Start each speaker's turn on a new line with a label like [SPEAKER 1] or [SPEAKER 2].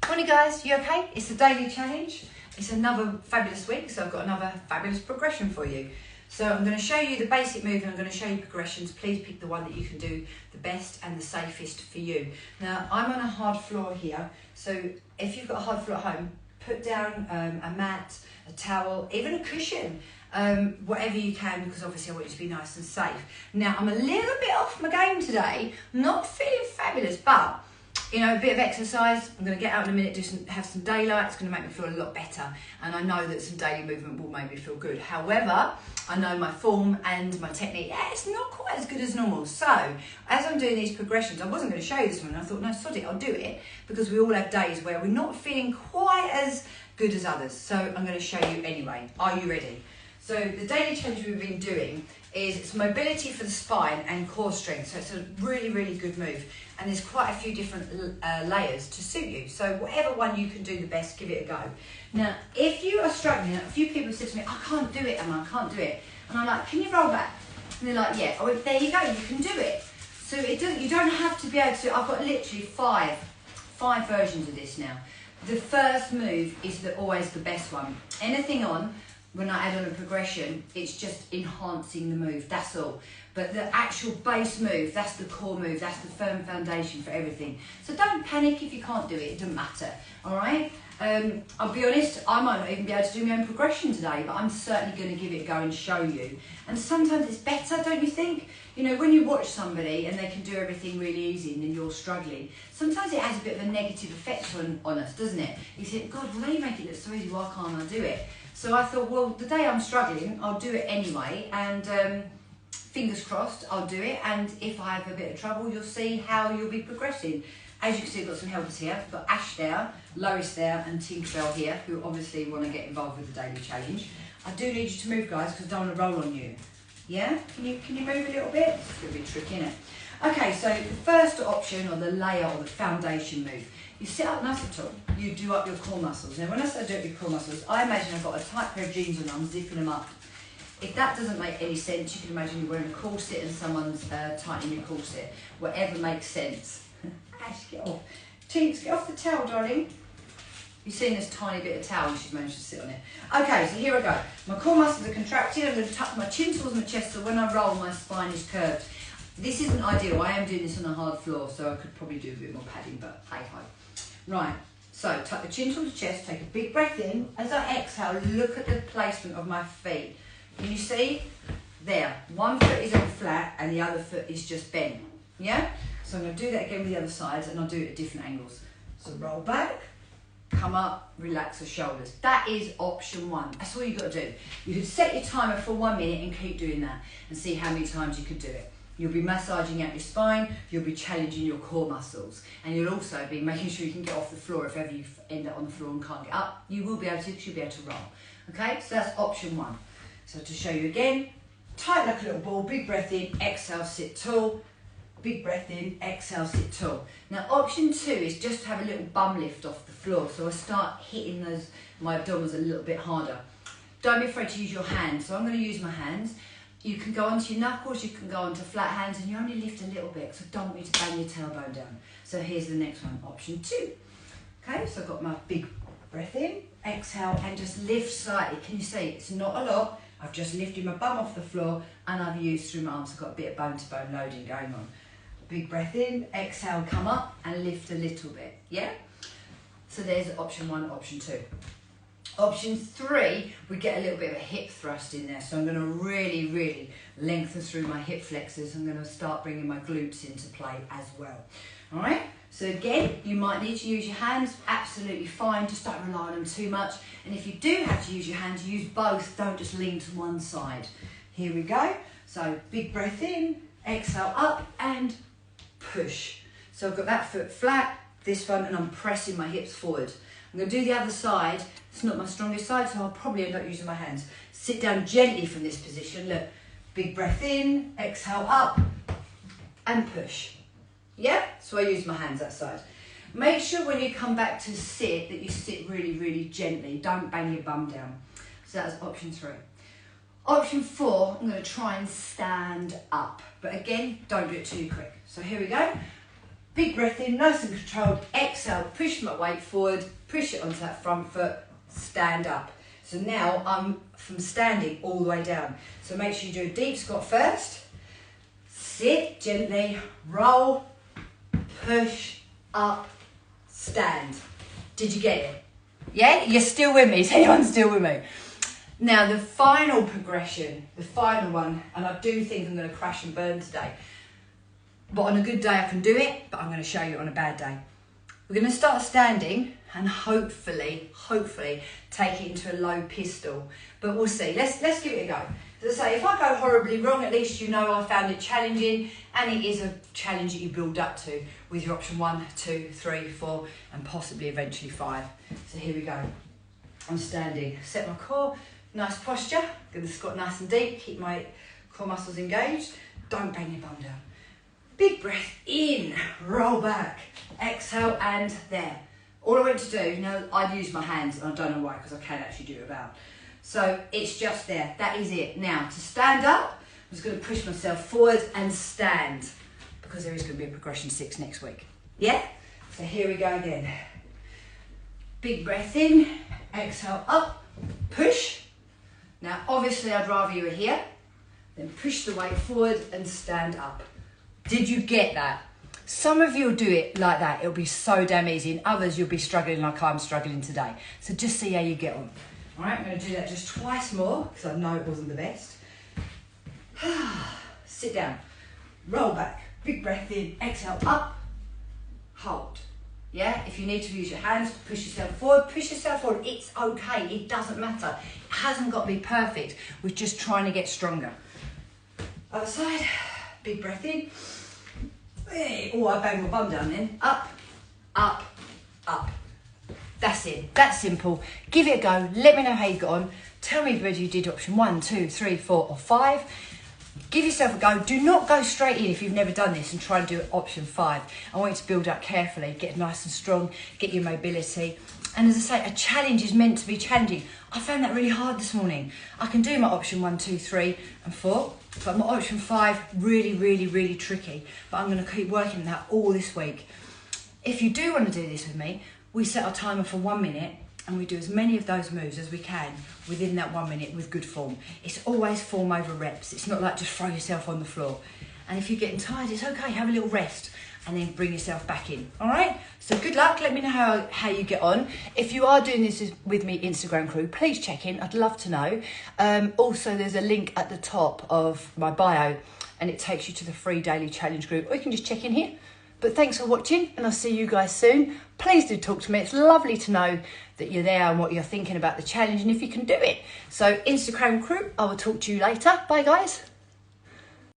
[SPEAKER 1] Morning guys, you okay? It's the daily challenge. It's another fabulous week, so I've got another fabulous progression for you. So I'm going to show you the basic move and I'm going to show you progressions. Please pick the one that you can do the best and the safest for you. Now I'm on a hard floor here, so if you've got a hard floor at home, put down a mat, a towel, even a cushion, whatever you can, because obviously I want you to be nice and safe. Now I'm a little bit off my game today, not feeling fabulous, but you know, a bit of exercise. I'm going to get out in a minute, have some daylight. It's going to make me feel a lot better. And I know that some daily movement will make me feel good. However, I know my form and my technique, it's not quite as good as normal. So, as I'm doing these progressions, I wasn't going to show you this one. I thought, no, sod it, I'll do it. Because we all have days where we're not feeling quite as good as others. So, I'm going to show you anyway. Are you ready? So, the daily challenge we've been doing is it's mobility for the spine and core strength. So it's a really, really good move. And there's quite a few different layers to suit you. So whatever one you can do the best, give it a go. Now, if you are struggling, a few people said to me, I can't do it, Emma, I can't do it. And I'm like, can you roll back? And they're like, yeah. Oh, there you go, you can do it. So you don't have to be able to, I've got literally five versions of this now. The first move is always the best one. Anything on, when I add on a progression, it's just enhancing the move, that's all. But the actual base move, that's the core move, that's the firm foundation for everything. So don't panic if you can't do it, it doesn't matter, all right? I'll be honest, I might not even be able to do my own progression today, but I'm certainly going to give it a go and show you. And sometimes it's better, don't you think? You know, when you watch somebody and they can do everything really easy and then you're struggling, sometimes it has a bit of a negative effect on us, doesn't it? You think, God, well, they make it look so easy, why can't I do it? So I thought, well, the day I'm struggling, I'll do it anyway, and fingers crossed, I'll do it, and if I have a bit of trouble, you'll see how you'll be progressing. As you can see, I've got some helpers here. I've got Ash there, Lois there, and Tinkerbell here, who obviously want to get involved with the daily challenge. I do need you to move, guys, because I don't want to roll on you. Yeah? Can you move a little bit? It's going to be tricky, isn't it? Okay, so the first option, or the layer, or the foundation move. You sit up nice and tall, you do up your core muscles. Now when I say do up your core muscles, I imagine I've got a tight pair of jeans on, I'm zipping them up. If that doesn't make any sense, you can imagine you're wearing a corset and someone's tightening your corset. Whatever makes sense. Ash, get off. Tinks, get off the towel, darling. You've seen this tiny bit of towel, she's managed to sit on it. Okay, so here I go. My core muscles are contracted, I'm going to tuck my chin towards my chest so when I roll, my spine is curved. This isn't ideal, I am doing this on a hard floor, so I could probably do a bit more padding, but hey-ho. Right, so tuck the chin towards the chest, take a big breath in. As I exhale, look at the placement of my feet. Can you see? There, one foot is on flat and the other foot is just bent. Yeah? So I'm going to do that again with the other sides and I'll do it at different angles. So roll back, come up, relax the shoulders. That is option one. That's all you've got to do. You can set your timer for 1 minute and keep doing that and see how many times you could do it. You'll be massaging out your spine, you'll be challenging your core muscles, and you'll also be making sure you can get off the floor if ever you end up on the floor and can't get up. You will be able to, because you'll be able to roll. Okay, so that's option one. So to show you again, tight like a little ball, big breath in, exhale, sit tall. Big breath in, exhale, sit tall. Now option two is just to have a little bum lift off the floor. So I start hitting my abdominals a little bit harder. Don't be afraid to use your hands. So I'm going to use my hands. You can go onto your knuckles, you can go onto flat hands, and you only lift a little bit, so don't want you to bang your tailbone down. So here's the next one, option two. Okay, so I've got my big breath in, exhale, and just lift slightly. Can you see? It's not a lot. I've just lifted my bum off the floor, and I've used through my arms. I've got a bit of bone-to-bone loading going on. Big breath in, exhale, come up, and lift a little bit, yeah? So there's option one, option two. Option three, we get a little bit of a hip thrust in there. So I'm going to really, really lengthen through my hip flexors. I'm going to start bringing my glutes into play as well. All right? So again, you might need to use your hands. Absolutely fine. Just don't rely on them too much. And if you do have to use your hands, use both. Don't just lean to one side. Here we go. So big breath in, exhale up and push. So I've got that foot flat, this one, and I'm pressing my hips forward. I'm going to do the other side. It's not my strongest side, so I'll probably end up using my hands. Sit down gently from this position. Look, big breath in, exhale up, and push. Yeah? So I use my hands that side. Make sure when you come back to sit that you sit really, really gently. Don't bang your bum down. So that's option three. Option four, I'm going to try and stand up. But again, don't do it too quick. So here we go. Big breath in, nice and controlled. Exhale, push my weight forward, push it onto that front foot, stand up. So now I'm from standing all the way down. So make sure you do a deep squat first. Sit gently, roll, push, up, stand. Did you get it? Yeah? You're still with me? Is anyone still with me? Now the final progression, the final one, and I do think I'm going to crash and burn today. But on a good day I can do it, but I'm going to show you on a bad day. We're going to start standing and hopefully take it into a low pistol. But we'll see. Let's give it a go. As I say, if I go horribly wrong, at least you know I found it challenging, and it is a challenge that you build up to with your option 1, 2, 3, 4, and possibly eventually 5. So here we go. I'm standing. Set my core. Nice posture. Going to squat nice and deep. Keep my core muscles engaged. Don't bang your bum down. Big breath in, roll back, exhale, and there. All I went to do, you know, I'd use my hands, and I don't know why, because I can actually do it without. So it's just there, that is it. Now, to stand up, I'm just going to push myself forward and stand, because there is going to be a progression 6 next week. Yeah? So here we go again. Big breath in, exhale up, push. Now, obviously, I'd rather you were here, then push the weight forward and stand up. Did you get that? Some of you will do it like that. It'll be so damn easy. And others, you'll be struggling like I'm struggling today. So just see how you get on. All right, I'm going to do that just twice more because I know it wasn't the best. Sit down. Roll back. Big breath in. Exhale. Up. Hold. Yeah? If you need to use your hands, push yourself forward. Push yourself forward. It's okay. It doesn't matter. It hasn't got to be perfect. We're just trying to get stronger. Other side. Big breath in. Oh, I banged my bum down then. Up, up, up. That's it. That's simple. Give it a go. Let me know how you got on. Tell me whether you did option 1, 2, 3, 4 or 5. Give yourself a go. Do not go straight in if you've never done this and try and do option 5. I want you to build up carefully. Get nice and strong. Get your mobility. And as I say, a challenge is meant to be challenging. I found that really hard this morning. I can do my option 1, 2, 3 and 4. But my option 5, really tricky. But I'm going to keep working on that all this week. If you do want to do this with me, we set our timer for 1 minute and we do as many of those moves as we can within that 1 minute with good form. It's always form over reps. It's not like just throw yourself on the floor. And if you're getting tired, it's okay, have a little rest and then bring yourself back in. All right? So good luck. Let me know how you get on. If you are doing this with me, Instagram crew, please check in. I'd love to know. Also, there's a link at the top of my bio and it takes you to the free daily challenge group. Or you can just check in here. But thanks for watching and I'll see you guys soon. Please do talk to me. It's lovely to know that you're there and what you're thinking about the challenge and if you can do it. So Instagram crew, I will talk to you later. Bye guys.